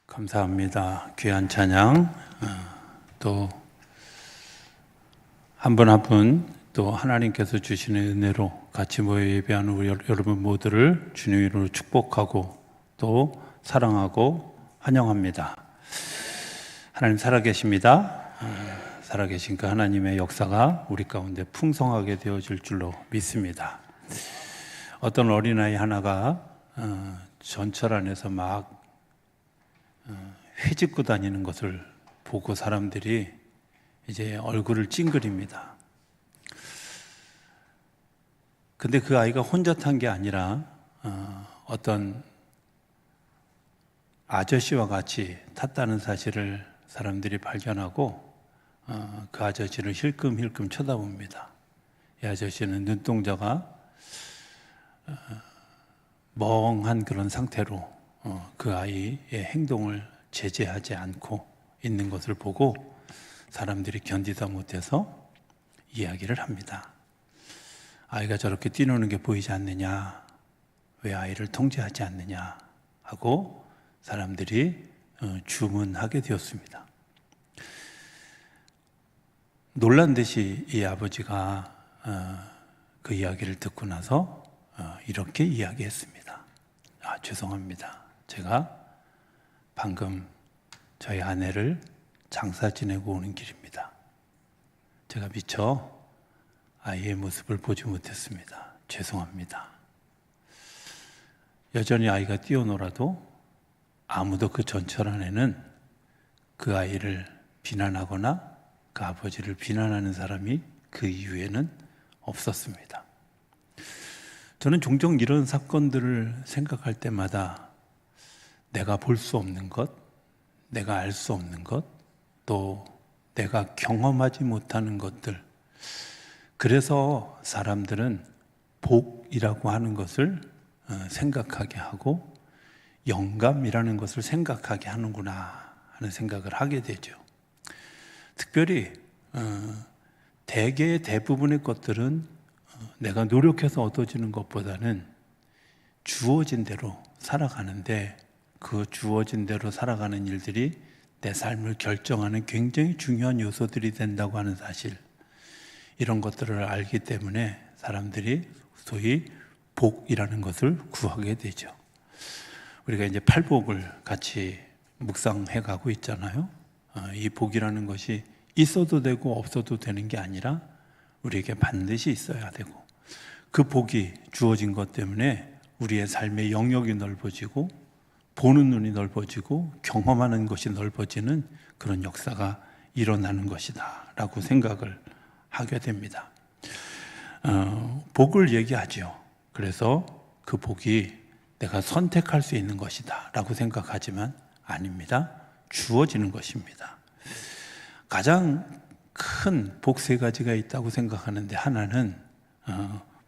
감사합니다. 귀한 찬양, 또 한 분 한 분 또 하나님께서 주시는 은혜로 같이 모여 예배하는 우리 여러분 모두를 주님 이름으로 축복하고 또 사랑하고 환영합니다. 하나님 살아계십니다. 살아계시니까 하나님의 역사가 우리 가운데 풍성하게 되어질 줄로 믿습니다. 어떤 어린아이 하나가 전철 안에서 막 회집고 다니는 것을 보고 사람들이 이제 얼굴을 찡그립니다. 근데 그 아이가 혼자 탄 게 아니라 어떤 아저씨와 같이 탔다는 사실을 사람들이 발견하고 그 아저씨를 힐끔힐끔 쳐다봅니다. 이 아저씨는 눈동자가 멍한 그런 상태로 그 아이의 행동을 제재하지 않고 있는 것을 보고 사람들이 견디다 못해서 이야기를 합니다. 아이가 저렇게 뛰노는 게 보이지 않느냐? 왜 아이를 통제하지 않느냐? 하고 사람들이 주문하게 되었습니다. 놀란 듯이 이 아버지가 그 이야기를 듣고 나서 이렇게 이야기했습니다. 죄송합니다. 제가 방금 저희 아내를 장사 지내고 오는 길입니다. 제가 미처 아이의 모습을 보지 못했습니다. 죄송합니다. 여전히 아이가 뛰어놀아도 아무도 그 전철 안에는 그 아이를 비난하거나 그 아버지를 비난하는 사람이 그 이후에는 없었습니다. 저는 종종 이런 사건들을 생각할 때마다 내가 볼 수 없는 것, 내가 알 수 없는 것, 또 내가 경험하지 못하는 것들, 그래서 사람들은 복이라고 하는 것을 생각하게 하고 영감이라는 것을 생각하게 하는구나 하는 생각을 하게 되죠. 특별히 대부분의 것들은 내가 노력해서 얻어지는 것보다는 주어진 대로 살아가는데, 그 주어진 대로 살아가는 일들이 내 삶을 결정하는 굉장히 중요한 요소들이 된다고 하는 사실, 이런 것들을 알기 때문에 사람들이 소위 복이라는 것을 구하게 되죠. 우리가 이제 팔복을 같이 묵상해 가고 있잖아요. 이 복이라는 것이 있어도 되고 없어도 되는 게 아니라 우리에게 반드시 있어야 되고, 그 복이 주어진 것 때문에 우리의 삶의 영역이 넓어지고 보는 눈이 넓어지고 경험하는 것이 넓어지는 그런 역사가 일어나는 것이다 라고 생각을 하게 됩니다. 복을 얘기하죠. 그래서 그 복이 내가 선택할 수 있는 것이다 라고 생각하지만 아닙니다. 주어지는 것입니다. 가장 큰 복 세 가지가 있다고 생각하는데, 하나는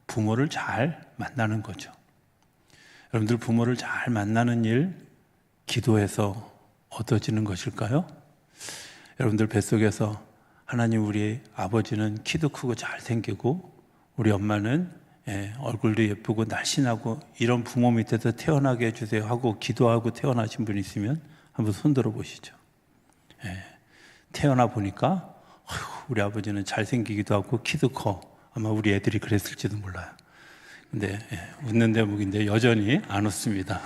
부모를 잘 만나는 거죠. 여러분들 부모를 잘 만나는 일, 기도해서 얻어지는 것일까요? 여러분들 뱃속에서 하나님, 우리 아버지는 키도 크고 잘생기고 우리 엄마는 얼굴도 예쁘고 날씬하고 이런 부모 밑에서 태어나게 해주세요 하고 기도하고 태어나신 분 있으면 한번 손 들어 보시죠. 태어나 보니까 우리 아버지는 잘생기기도 하고 키도 커. 아마 우리 애들이 그랬을지도 몰라요. 근데 웃는 대목인데 여전히 안 웃습니다.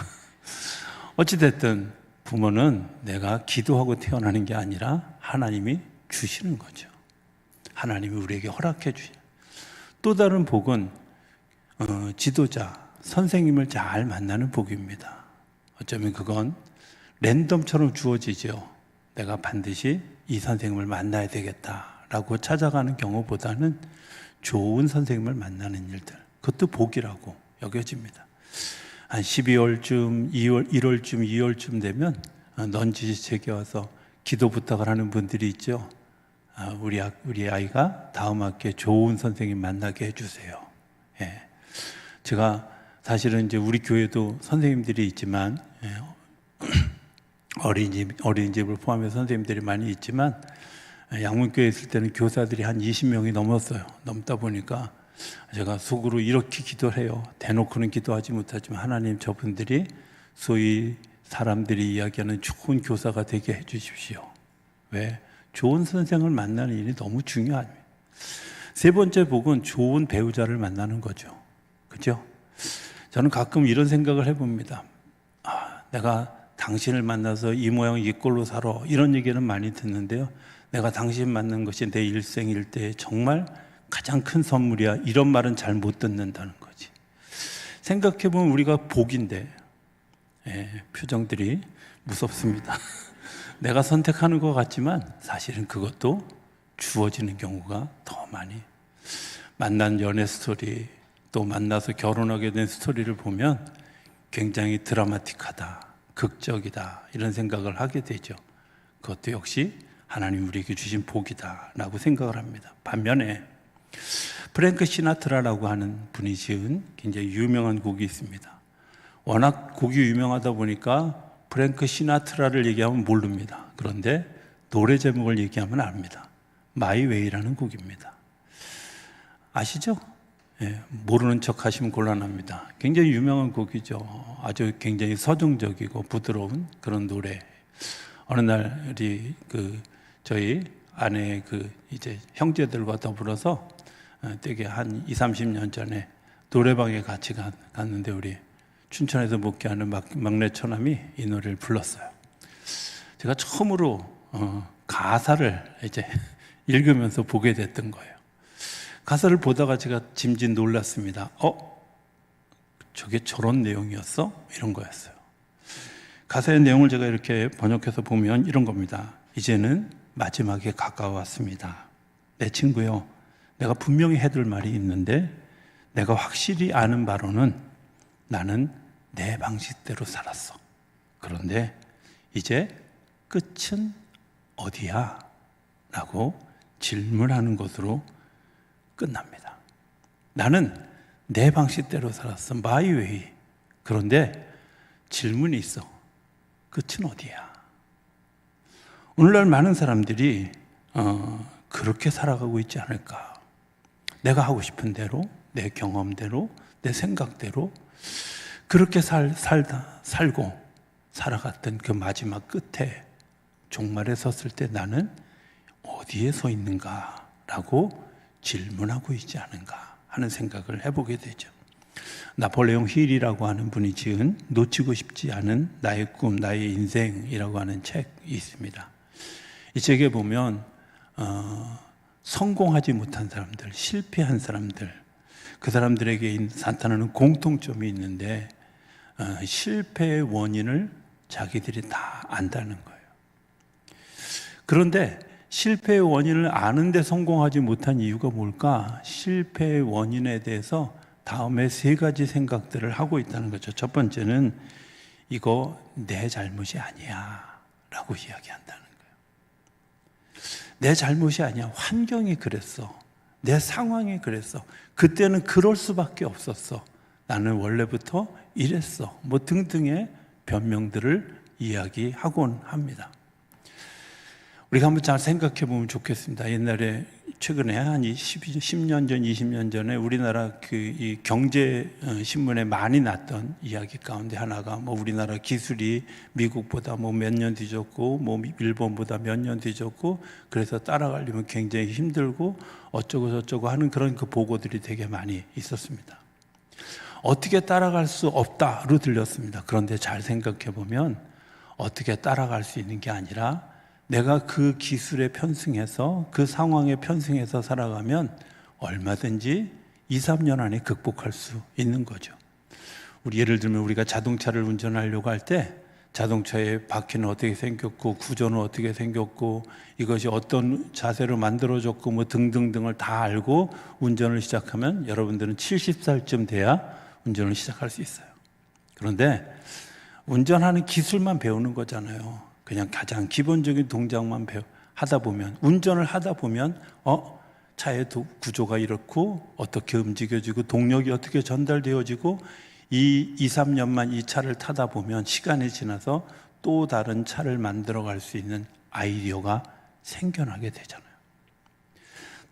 어찌됐든 부모는 내가 기도하고 태어나는 게 아니라 하나님이 주시는 거죠. 하나님이 우리에게 허락해 주시는. 또 다른 복은 지도자, 선생님을 잘 만나는 복입니다. 어쩌면 그건 랜덤처럼 주어지죠. 내가 반드시 이 선생님을 만나야 되겠다라고 찾아가는 경우보다는 좋은 선생님을 만나는 일들, 그것도 복이라고 여겨집니다. 한 12월쯤, 1월쯤, 2월쯤 되면 넌지시책에 와서 기도 부탁을 하는 분들이 있죠. 우리 아이가 다음 학기에 좋은 선생님 만나게 해주세요. 제가 사실은 이제 우리 교회도 선생님들이 있지만, 어린이집을 포함해서 선생님들이 많이 있지만, 양문교회에 있을 때는 교사들이 한 20명이 넘었어요. 넘다 보니까 제가 속으로 이렇게 기도를 해요. 대놓고는 기도하지 못하지만, 하나님, 저분들이 소위 사람들이 이야기하는 좋은 교사가 되게 해주십시오. 왜? 좋은 선생을 만나는 일이 너무 중요합니다. 세 번째 복은 좋은 배우자를 만나는 거죠. 그죠? 저는 가끔 이런 생각을 해봅니다. 내가 당신을 만나서 이 모양 이 꼴로 살아, 이런 얘기는 많이 듣는데요, 내가 당신 만난 것이 내 일생일대에 정말 가장 큰 선물이야, 이런 말은 잘 못 듣는다는 거지. 생각해보면 우리가 복인데, 표정들이 무섭습니다. 내가 선택하는 것 같지만 사실은 그것도 주어지는 경우가 더 많이. 만난 연애 스토리, 또 만나서 결혼하게 된 스토리를 보면 굉장히 드라마틱하다, 극적이다, 이런 생각을 하게 되죠. 그것도 역시 하나님 우리에게 주신 복이다라고 생각을 합니다. 반면에 프랭크 시나트라라고 하는 분이 지은 굉장히 유명한 곡이 있습니다. 워낙 곡이 유명하다 보니까 프랭크 시나트라를 얘기하면 모릅니다. 그런데 노래 제목을 얘기하면 압니다. 마이 웨이라는 곡입니다. 아시죠? 모르는 척 하시면 곤란합니다. 굉장히 유명한 곡이죠. 아주 굉장히 서정적이고 부드러운 그런 노래. 어느 날이 저희 아내의 이제 형제들과 더불어서 되게 한 20-30년 전에 노래방에 같이 갔는데, 우리 춘천에서 목회하는 막내 처남이 이 노래를 불렀어요. 제가 처음으로 가사를 이제 읽으면서 보게 됐던 거예요. 가사를 보다가 제가 짐짓 놀랐습니다. 저게 저런 내용이었어? 이런 거였어요. 가사의 내용을 제가 이렇게 번역해서 보면 이런 겁니다. 이제는 마지막에 가까웠습니다. 내 친구요, 내가 분명히 해둘 말이 있는데, 내가 확실히 아는 바로는 나는 내 방식대로 살았어. 그런데 이제 끝은 어디야? 라고 질문하는 것으로 끝납니다. 나는 내 방식대로 살았어. My way. 그런데 질문이 있어. 끝은 어디야? 오늘날 많은 사람들이 그렇게 살아가고 있지 않을까? 내가 하고 싶은 대로, 내 경험대로, 내 생각대로 그렇게 살고 살아갔던 그 마지막 끝에 종말에 섰을 때 나는 어디에 서 있는가라고 질문하고 있지 않은가 하는 생각을 해보게 되죠. 나폴레옹 힐이라고 하는 분이 지은 놓치고 싶지 않은 나의 꿈, 나의 인생이라고 하는 책이 있습니다. 이 책에 보면 성공하지 못한 사람들, 실패한 사람들, 그 사람들에게 나타나는 공통점이 있는데, 실패의 원인을 자기들이 다 안다는 거예요. 그런데 실패의 원인을 아는데 성공하지 못한 이유가 뭘까? 실패의 원인에 대해서 다음에 세 가지 생각들을 하고 있다는 거죠. 첫 번째는 이거 내 잘못이 아니야 라고 이야기한다는 거예요. 내 잘못이 아니야. 환경이 그랬어. 내 상황이 그랬어. 그때는 그럴 수밖에 없었어. 나는 원래부터 이랬어. 뭐 등등의 변명들을 이야기하곤 합니다. 우리가 한번 잘 생각해 보면 좋겠습니다. 옛날에 최근에 한 10년 전, 20년 전에 우리나라 이 경제 신문에 많이 났던 이야기 가운데 하나가 뭐 우리나라 기술이 미국보다 뭐 몇 년 뒤졌고 뭐 일본보다 몇 년 뒤졌고 그래서 따라가려면 굉장히 힘들고 어쩌고 저쩌고 하는 그런 그 보고들이 되게 많이 있었습니다. 어떻게 따라갈 수 없다로 들렸습니다. 그런데 잘 생각해 보면 어떻게 따라갈 수 있는 게 아니라 내가 그 기술에 편승해서 그 상황에 편승해서 살아가면 얼마든지 2-3년 안에 극복할 수 있는 거죠. 우리 예를 들면 우리가 자동차를 운전하려고 할 때 자동차의 바퀴는 어떻게 생겼고 구조는 어떻게 생겼고 이것이 어떤 자세로 만들어졌고 뭐 등등등을 다 알고 운전을 시작하면 여러분들은 70살쯤 돼야 운전을 시작할 수 있어요. 그런데 운전하는 기술만 배우는 거잖아요. 그냥 가장 기본적인 동작만 하다 보면, 운전을 하다 보면 차의 구조가 이렇고 어떻게 움직여지고 동력이 어떻게 전달되어지고 이 2-3년만 이 차를 타다 보면 시간이 지나서 또 다른 차를 만들어갈 수 있는 아이디어가 생겨나게 되잖아요.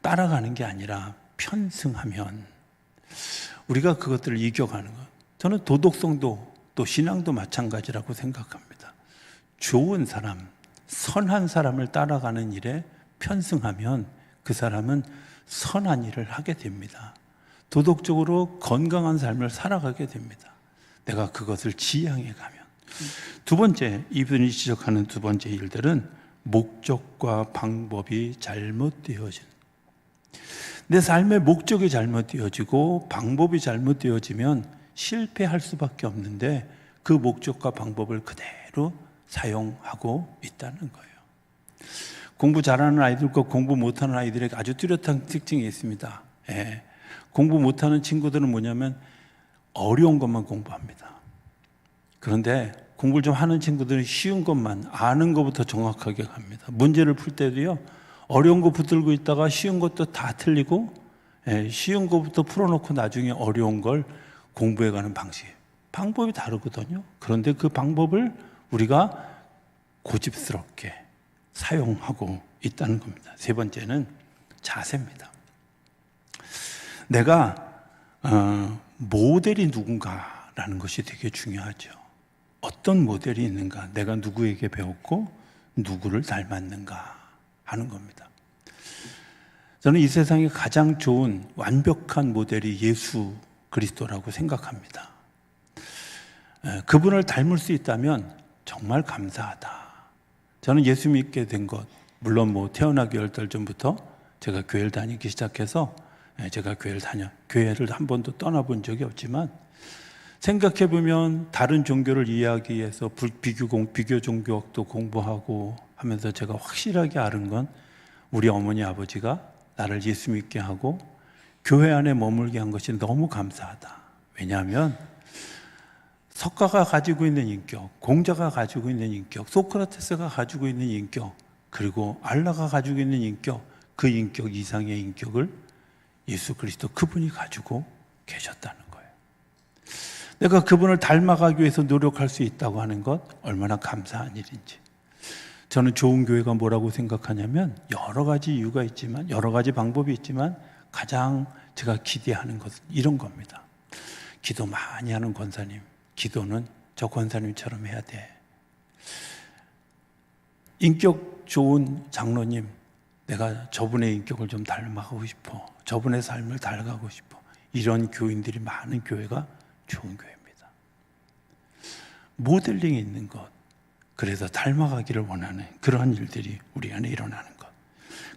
따라가는 게 아니라 편승하면 우리가 그것들을 이겨가는 것. 저는 도덕성도 또 신앙도 마찬가지라고 생각합니다. 좋은 사람, 선한 사람을 따라가는 일에 편승하면 그 사람은 선한 일을 하게 됩니다. 도덕적으로 건강한 삶을 살아가게 됩니다. 내가 그것을 지향해 가면. 두 번째, 이분이 지적하는 두 번째 일들은 목적과 방법이 잘못되어진. 내 삶의 목적이 잘못되어지고 방법이 잘못되어지면 실패할 수밖에 없는데 그 목적과 방법을 그대로 사용하고 있다는 거예요. 공부 잘하는 아이들과 공부 못하는 아이들에게 아주 뚜렷한 특징이 있습니다. 공부 못하는 친구들은 뭐냐면 어려운 것만 공부합니다. 그런데 공부를 좀 하는 친구들은 쉬운 것만, 아는 것부터 정확하게 갑니다. 문제를 풀 때도요, 어려운 거 붙들고 있다가 쉬운 것도 다 틀리고, 쉬운 것부터 풀어놓고 나중에 어려운 걸 공부해가는 방법이 다르거든요. 그런데 그 방법을 우리가 고집스럽게 사용하고 있다는 겁니다. 세 번째는 자세입니다. 내가 모델이 누군가라는 것이 되게 중요하죠. 어떤 모델이 있는가, 내가 누구에게 배웠고 누구를 닮았는가 하는 겁니다. 저는 이 세상에 가장 좋은 완벽한 모델이 예수 그리스도라고 생각합니다. 그분을 닮을 수 있다면 정말 감사하다. 저는 예수 믿게 된 것, 물론 태어나기 10달 전부터 제가 교회를 다니기 시작해서 제가 교회를 한 번도 떠나본 적이 없지만 생각해보면 다른 종교를 이해하기 위해서 비교 종교학도 공부하고 하면서 제가 확실하게 아는 건 우리 어머니 아버지가 나를 예수 믿게 하고 교회 안에 머물게 한 것이 너무 감사하다. 왜냐하면 석가가 가지고 있는 인격, 공자가 가지고 있는 인격, 소크라테스가 가지고 있는 인격, 그리고 알라가 가지고 있는 인격, 그 인격 이상의 인격을 예수 그리스도 그분이 가지고 계셨다는 거예요. 내가 그분을 닮아가기 위해서 노력할 수 있다고 하는 것 얼마나 감사한 일인지. 저는 좋은 교회가 뭐라고 생각하냐면 여러 가지 이유가 있지만, 여러 가지 방법이 있지만 가장 제가 기대하는 것은 이런 겁니다. 기도 많이 하는 권사님, 기도는 저 권사님처럼 해야 돼. 인격 좋은 장로님, 내가 저분의 인격을 좀 닮아가고 싶어. 저분의 삶을 닮아가고 싶어. 이런 교인들이 많은 교회가 좋은 교회입니다. 모델링이 있는 것, 그래서 닮아가기를 원하는 그러한 일들이 우리 안에 일어나는 것.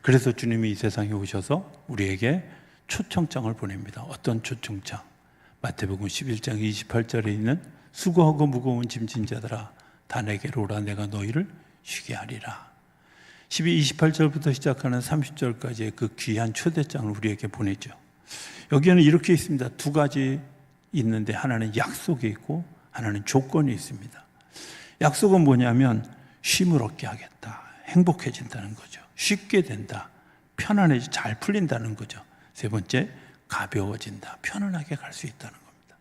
그래서 주님이 이 세상에 오셔서 우리에게 초청장을 보냅니다. 어떤 초청장? 마태복음 11장 28절에 있는 수고하고 무거운 짐진 자들아 다 내게로 오라 내가 너희를 쉬게 하리라. 28절부터 시작하는 30절까지의 그 귀한 초대장을 우리에게 보내죠. 여기에는 이렇게 있습니다. 두 가지 있는데 하나는 약속이 있고 하나는 조건이 있습니다. 약속은 뭐냐면 쉼을 얻게 하겠다. 행복해진다는 거죠. 쉽게 된다. 편안해지 잘 풀린다는 거죠. 세 번째, 가벼워진다. 편안하게 갈 수 있다는 겁니다.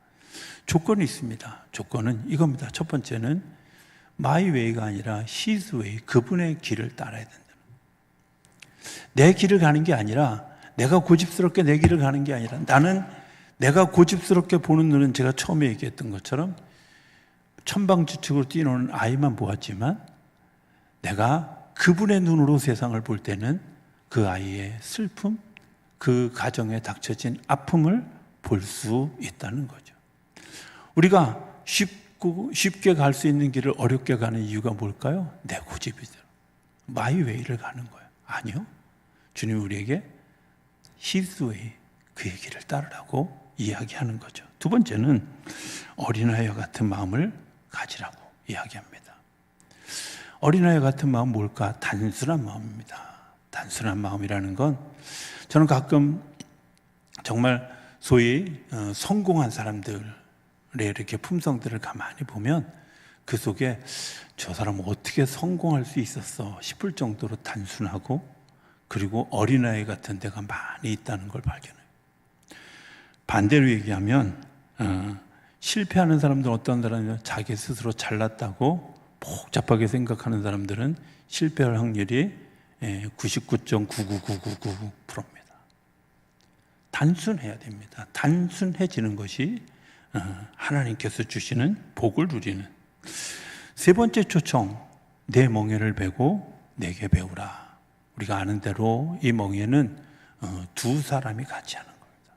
조건이 있습니다. 조건은 이겁니다. 첫 번째는 my way가 아니라 his way, 그분의 길을 따라야 된다. 내 길을 가는 게 아니라, 내가 고집스럽게 내 길을 가는 게 아니라, 나는 내가 고집스럽게 보는 눈은 제가 처음에 얘기했던 것처럼 천방지축으로 뛰노는 아이만 보았지만, 내가 그분의 눈으로 세상을 볼 때는 그 아이의 슬픔, 그 가정에 닥쳐진 아픔을 볼 수 있다는 거죠. 우리가 쉽게 갈 수 있는 길을 어렵게 가는 이유가 뭘까요? 내 고집이죠. 마이 웨이를 가는 거예요. 아니요. 주님 우리에게 His way, 그의 길을 따르라고 이야기하는 거죠. 두 번째는 어린아이와 같은 마음을 가지라고 이야기합니다. 어린아이 같은 마음 뭘까? 단순한 마음입니다. 단순한 마음이라는 건 저는 가끔 정말 소위 성공한 사람들의 이렇게 품성들을 가만히 보면 그 속에 저 사람은 어떻게 성공할 수 있었어 싶을 정도로 단순하고, 그리고 어린아이 같은 데가 많이 있다는 걸 발견해요. 반대로 얘기하면 실패하는 사람들은 어떤 사람이면 자기 스스로 잘났다고 복잡하게 생각하는 사람들은 실패할 확률이 99.99999%입니다. 단순해야 됩니다. 단순해지는 것이 하나님께서 주시는 복을 누리는. 세 번째 초청, 내 멍에를 베고 내게 배우라. 우리가 아는 대로 이 멍에는 두 사람이 같이 하는 겁니다.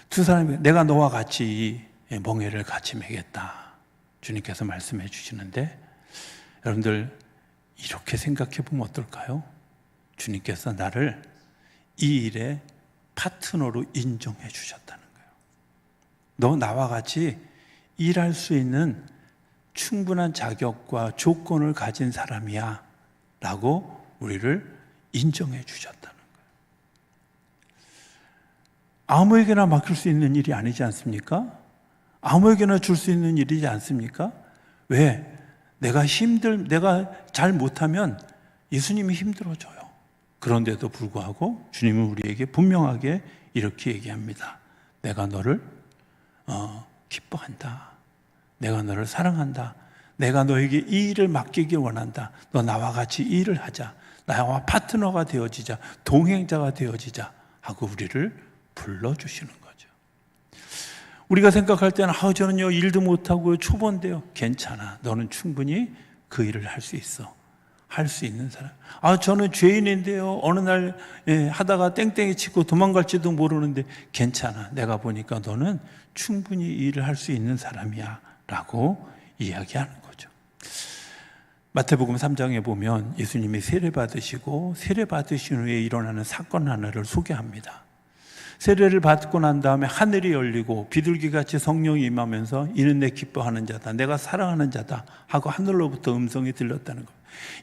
두 사람이, 내가 너와 같이 이 멍에를 같이 매겠다, 주님께서 말씀해 주시는데, 여러분들 이렇게 생각해 보면 어떨까요? 주님께서 나를 이 일에 파트너로 인정해 주셨다는 거예요. 너 나와 같이 일할 수 있는 충분한 자격과 조건을 가진 사람이야 라고 우리를 인정해 주셨다는 거예요. 아무에게나 맡길 수 있는 일이 아니지 않습니까? 아무에게나 줄 수 있는 일이지 않습니까? 왜? 내가 잘 못하면 예수님이 힘들어져요. 그런데도 불구하고 주님은 우리에게 분명하게 이렇게 얘기합니다. 내가 너를 기뻐한다. 내가 너를 사랑한다. 내가 너에게 이 일을 맡기길 원한다. 너 나와 같이 이 일을 하자. 나와 파트너가 되어지자. 동행자가 되어지자 하고 우리를 불러주시는 거죠. 우리가 생각할 때는 저는요 일도 못하고요 초보인데요. 괜찮아. 너는 충분히 그 일을 할 수 있어. 할 수 있는 사람. 저는 죄인인데요. 어느 날 하다가 땡땡이 치고 도망갈지도 모르는데 괜찮아. 내가 보니까 너는 충분히 이 일을 할 수 있는 사람이야 라고 이야기하는 거죠. 마태복음 3장에 보면 예수님이 세례받으시고 세례받으신 후에 일어나는 사건 하나를 소개합니다. 세례를 받고 난 다음에 하늘이 열리고 비둘기같이 성령이 임하면서 이는 내 기뻐하는 자다, 내가 사랑하는 자다 하고 하늘로부터 음성이 들렸다는 거예요.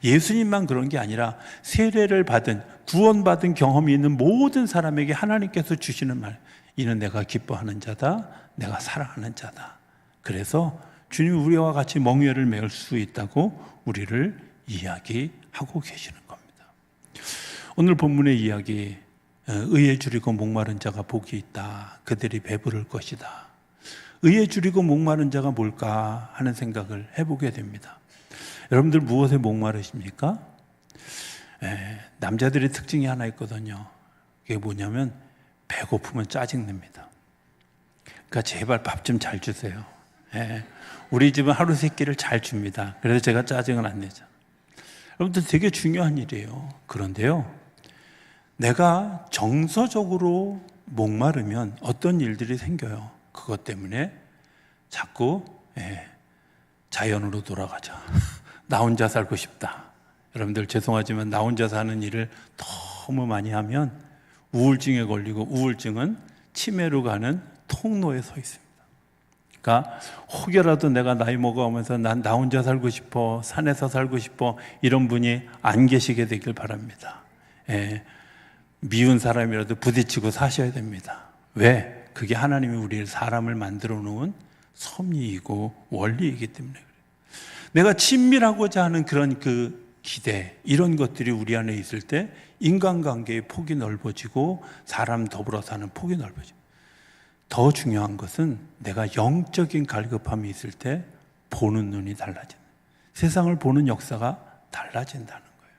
예수님만 그런 게 아니라 세례를 받은, 구원받은 경험이 있는 모든 사람에게 하나님께서 주시는 말, 이는 내가 기뻐하는 자다, 내가 사랑하는 자다. 그래서 주님이 우리와 같이 멍에를 메울 수 있다고 우리를 이야기하고 계시는 겁니다. 오늘 본문의 이야기, 의에 줄이고 목마른 자가 복이 있다. 그들이 배부를 것이다. 의에 줄이고 목마른 자가 뭘까 하는 생각을 해보게 됩니다. 여러분들 무엇에 목마르십니까? 남자들의 특징이 하나 있거든요. 그게 뭐냐면 배고프면 짜증냅니다. 그러니까 제발 밥 좀 잘 주세요. 우리 집은 하루 세 끼를 잘 줍니다. 그래서 제가 짜증을 안 내죠. 여러분들 되게 중요한 일이에요. 그런데요, 내가 정서적으로 목마르면 어떤 일들이 생겨요. 그것 때문에 자꾸 자연으로 돌아가자. 나 혼자 살고 싶다. 여러분들 죄송하지만 나 혼자 사는 일을 너무 많이 하면 우울증에 걸리고, 우울증은 치매로 가는 통로에 서 있습니다. 그러니까 혹여라도 내가 나이 먹어가면서 난 나 혼자 살고 싶어, 산에서 살고 싶어, 이런 분이 안 계시게 되길 바랍니다. 미운 사람이라도 부딪히고 사셔야 됩니다. 왜? 그게 하나님이 우리를 사람을 만들어 놓은 섭리이고 원리이기 때문에 그래요. 내가 친밀하고자 하는 그런 그 기대, 이런 것들이 우리 안에 있을 때 인간관계의 폭이 넓어지고 사람 더불어 사는 폭이 넓어지고, 더 중요한 것은 내가 영적인 갈급함이 있을 때 보는 눈이 달라진다. 세상을 보는 역사가 달라진다는 거예요.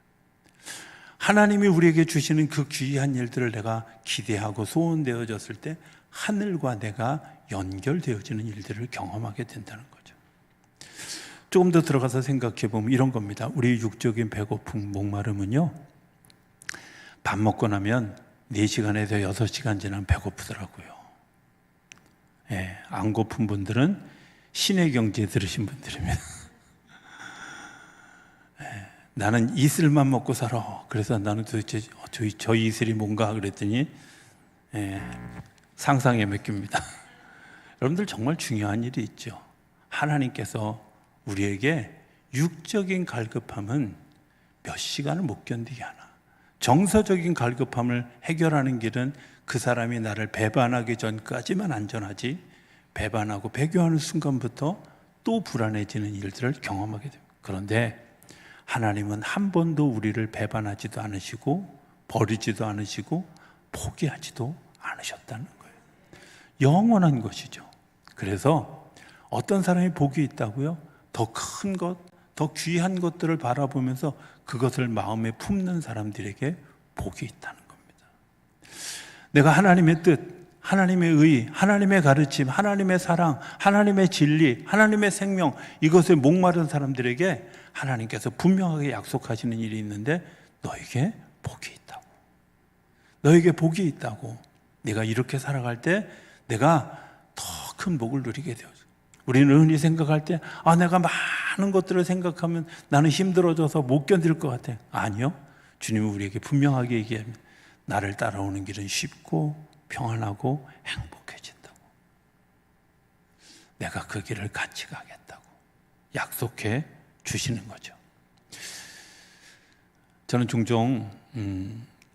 하나님이 우리에게 주시는 그 귀한 일들을 내가 기대하고 소원되어졌을 때 하늘과 내가 연결되어지는 일들을 경험하게 된다는 거죠. 조금 더 들어가서 생각해 보면 이런 겁니다. 우리 육적인 배고픔, 목마름은요, 밥 먹고 나면 4시간에서 6시간 지나면 배고프더라고요. 안 고픈 분들은 신의 경지에 들으신 분들입니다. 나는 이슬만 먹고 살아. 그래서 나는 도대체 저 이슬이 뭔가 그랬더니 상상에 맡깁니다. 여러분들 정말 중요한 일이 있죠. 하나님께서 우리에게 육적인 갈급함은 몇 시간을 못 견디게 하나. 정서적인 갈급함을 해결하는 길은 그 사람이 나를 배반하기 전까지만 안전하지, 배반하고 배교하는 순간부터 또 불안해지는 일들을 경험하게 됩니다. 그런데 하나님은 한 번도 우리를 배반하지도 않으시고 버리지도 않으시고 포기하지도 않으셨다는 거예요. 영원한 것이죠. 그래서 어떤 사람이 복이 있다고요? 더 큰 것, 더 귀한 것들을 바라보면서 그것을 마음에 품는 사람들에게 복이 있다는 겁니다. 내가 하나님의 뜻, 하나님의 의, 하나님의 가르침, 하나님의 사랑, 하나님의 진리, 하나님의 생명, 이것을 목마른 사람들에게 하나님께서 분명하게 약속하시는 일이 있는데 너에게 복이 있다고. 너에게 복이 있다고. 내가 이렇게 살아갈 때 내가 더 큰 복을 누리게 되어져. 우리는 흔히 생각할 때 내가 많은 것들을 생각하면 나는 힘들어져서 못 견딜 것 같아. 아니요. 주님은 우리에게 분명하게 얘기합니다. 나를 따라오는 길은 쉽고 평안하고 행복해진다고. 내가 그 길을 같이 가겠다고 약속해 주시는 거죠. 저는 종종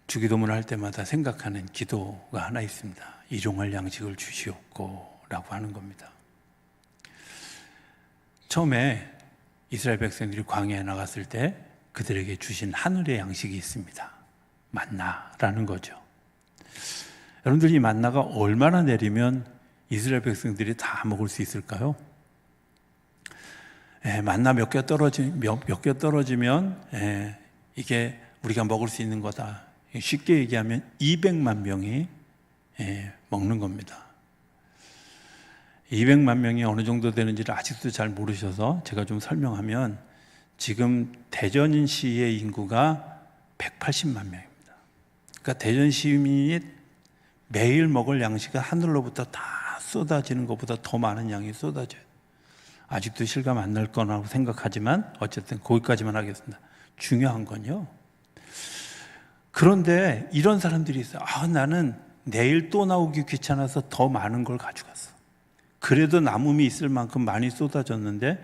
주기도문을 할 때마다 생각하는 기도가 하나 있습니다. 일용할 양식을 주시옵고 라고 하는 겁니다. 처음에 이스라엘 백성들이 광야에 나갔을 때 그들에게 주신 하늘의 양식이 있습니다. 만나라는 거죠. 여러분들, 이 만나가 얼마나 내리면 이스라엘 백성들이 다 먹을 수 있을까요? 만나 몇 개 떨어지면 이게 우리가 먹을 수 있는 거다. 쉽게 얘기하면 200만 명이 먹는 겁니다. 200만 명이 어느 정도 되는지를 아직도 잘 모르셔서 제가 좀 설명하면, 지금 대전시의 인구가 180만 명입니다. 그러니까 대전 시민이 매일 먹을 양식이 하늘로부터 다 쏟아지는 것보다 더 많은 양이 쏟아져요. 아직도 실감 안 날 거라고 생각하지만 어쨌든 거기까지만 하겠습니다. 중요한 건요, 그런데 이런 사람들이 있어요. 나는 내일 또 나오기 귀찮아서 더 많은 걸 가져갔어. 그래도 남음이 있을 만큼 많이 쏟아졌는데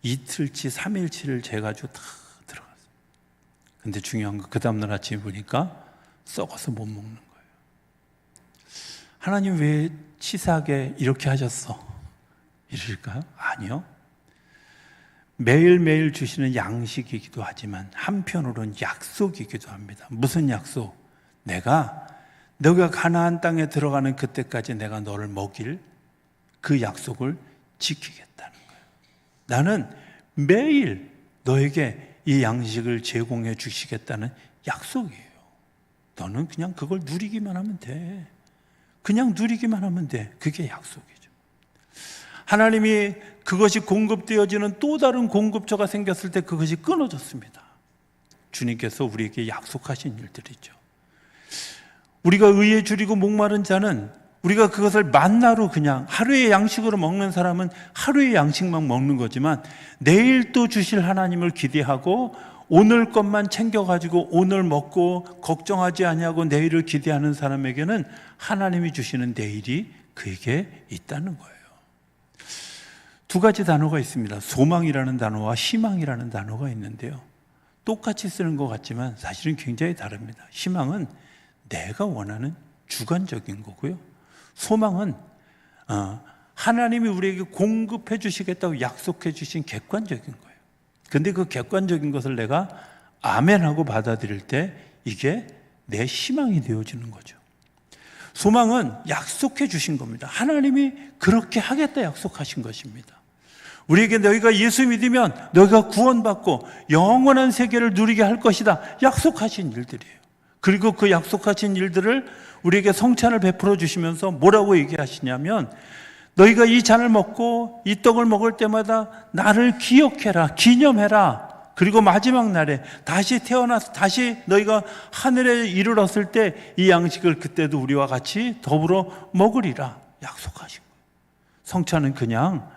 이틀치 3일치를 재가지고 다 들어갔어요. 근데 중요한 건 그 다음날 아침에 보니까 썩어서 못 먹는 거예요. 하나님 왜 치사하게 이렇게 하셨어? 이러실까요? 아니요. 매일매일 주시는 양식이기도 하지만 한편으로는 약속이기도 합니다. 무슨 약속? 너가 가나안 땅에 들어가는 그때까지 내가 너를 먹일 그 약속을 지키겠다는 거예요. 나는 매일 너에게 이 양식을 제공해 주시겠다는 약속이에요. 너는 그냥 그걸 누리기만 하면 돼. 그냥 누리기만 하면 돼. 그게 약속이죠. 하나님이 그것이 공급되어지는 또 다른 공급처가 생겼을 때 그것이 끊어졌습니다. 주님께서 우리에게 약속하신 일들이죠. 우리가 의에 줄이고 목마른 자는 우리가 그것을 만나로 그냥 하루의 양식으로 먹는 사람은 하루의 양식만 먹는 거지만, 내일 또 주실 하나님을 기대하고 오늘 것만 챙겨가지고 오늘 먹고 걱정하지 아니하고 내일을 기대하는 사람에게는 하나님이 주시는 내일이 그에게 있다는 거예요. 두 가지 단어가 있습니다. 소망이라는 단어와 희망이라는 단어가 있는데요, 똑같이 쓰는 것 같지만 사실은 굉장히 다릅니다. 희망은 내가 원하는 주관적인 거고요, 소망은 하나님이 우리에게 공급해 주시겠다고 약속해 주신 객관적인 거예요. 근데 그 객관적인 것을 내가 아멘하고 받아들일 때 이게 내 희망이 되어지는 거죠. 소망은 약속해 주신 겁니다. 하나님이 그렇게 하겠다 약속하신 것입니다. 우리에게 너희가 예수 믿으면 너희가 구원받고 영원한 세계를 누리게 할 것이다 약속하신 일들이에요. 그리고 그 약속하신 일들을 우리에게 성찬을 베풀어 주시면서 뭐라고 얘기하시냐면, 너희가 이 잔을 먹고 이 떡을 먹을 때마다 나를 기억해라, 기념해라. 그리고 마지막 날에 다시 태어나서 다시 너희가 하늘에 이르렀을 때 이 양식을 그때도 우리와 같이 더불어 먹으리라 약속하신 거예요. 성찬은 그냥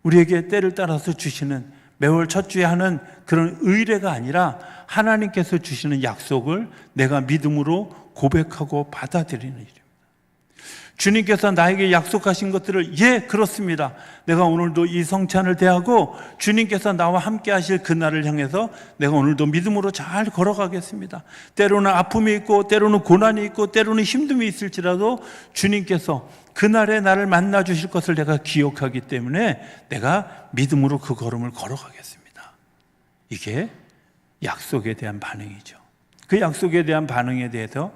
우리에게 때를 따라서 주시는 매월 첫 주에 하는 그런 의례가 아니라 하나님께서 주시는 약속을 내가 믿음으로 고백하고 받아들이는 일입니다. 주님께서 나에게 약속하신 것들을 그렇습니다. 내가 오늘도 이 성찬을 대하고 주님께서 나와 함께 하실 그날을 향해서 내가 오늘도 믿음으로 잘 걸어가겠습니다. 때로는 아픔이 있고 때로는 고난이 있고 때로는 힘듦이 있을지라도 주님께서 그날에 나를 만나 주실 것을 내가 기억하기 때문에 내가 믿음으로 그 걸음을 걸어가겠습니다. 이게 약속에 대한 반응이죠. 그 약속에 대한 반응에 대해서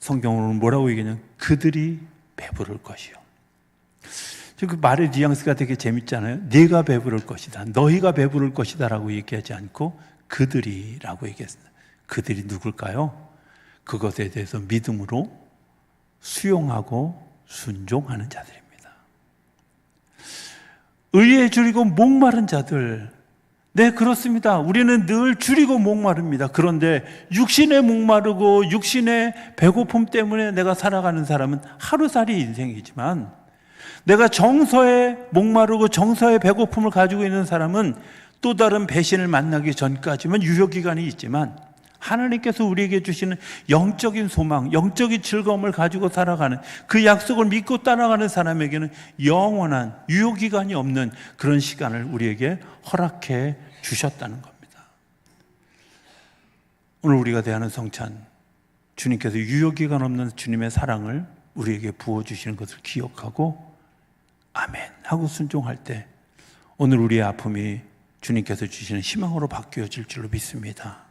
성경으로는 뭐라고 얘기하냐면 그들이 배부를 것이요. 그 말의 뉘앙스가 되게 재밌잖아요. 네가 배부를 것이다, 너희가 배부를 것이다 라고 얘기하지 않고 그들이라고 얘기했습니다. 그들이 누굴까요? 그것에 대해서 믿음으로 수용하고 순종하는 자들입니다. 의에 줄이고 목마른 자들, 네, 그렇습니다. 우리는 늘 줄이고 목마릅니다. 그런데 육신에 목마르고 육신의 배고픔 때문에 내가 살아가는 사람은 하루살이 인생이지만, 내가 정서에 목마르고 정서의 배고픔을 가지고 있는 사람은 또 다른 배신을 만나기 전까지만 유효기간이 있지만, 하나님께서 우리에게 주시는 영적인 소망, 영적인 즐거움을 가지고 살아가는, 그 약속을 믿고 따라가는 사람에게는 영원한 유효기간이 없는 그런 시간을 우리에게 허락해 주셨다는 겁니다. 오늘 우리가 대하는 성찬, 주님께서 유효기간 없는 주님의 사랑을 우리에게 부어주시는 것을 기억하고 아멘 하고 순종할 때, 오늘 우리의 아픔이 주님께서 주시는 희망으로 바뀌어질 줄로 믿습니다.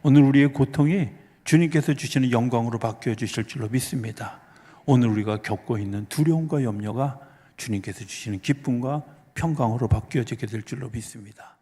오늘 우리의 고통이 주님께서 주시는 영광으로 바뀌어 주실 줄로 믿습니다. 오늘 우리가 겪고 있는 두려움과 염려가 주님께서 주시는 기쁨과 평강으로 바뀌어지게 될 줄로 믿습니다.